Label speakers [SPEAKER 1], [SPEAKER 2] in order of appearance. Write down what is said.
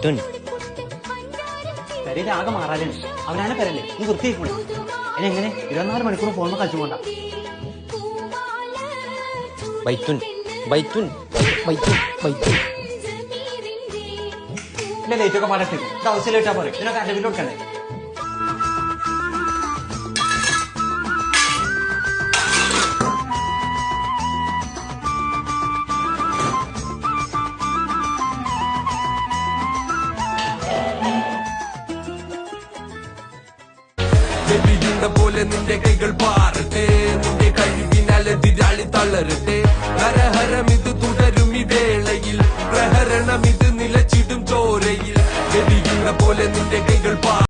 [SPEAKER 1] ബൈത്തുൻ
[SPEAKER 2] പെരയിൽ ആകെ മാറാലാണ്. അവനാണ് പെരല്ലേ, നീ വൃത്തിയായിക്കൂടെ? എങ്ങനെ 24 മണിക്കൂർ ഫോണിൽ കളിച്ചു പോണ്ട.
[SPEAKER 1] ബൈത്തുൻ ബൈത്തുൻ ബൈത്തുൻ ബൈത്തുൻ.
[SPEAKER 2] ഇല്ല, ലേറ്റ് ഒക്കെ പാടത്തേക്കും ഇത് ആവശ്യമില്ലായിട്ടാ പറയും. ഇതിനൊക്കെ കറണ്ട് ബില്ല് കൊടുക്കണ്ടേ?
[SPEAKER 3] പോലെ നിന്റെ കൈകൾ പാറട്ടെ, നിന്റെ കഴിവിനാൽ എതിരാളി തളരട്ടെ. ഹരഹരം ഇത് തുടരും ഈ വേളയിൽ, പ്രഹരണം ഇത് നിലച്ചിടും ചോരയിൽ. പോലെ നിന്റെ കൈകൾ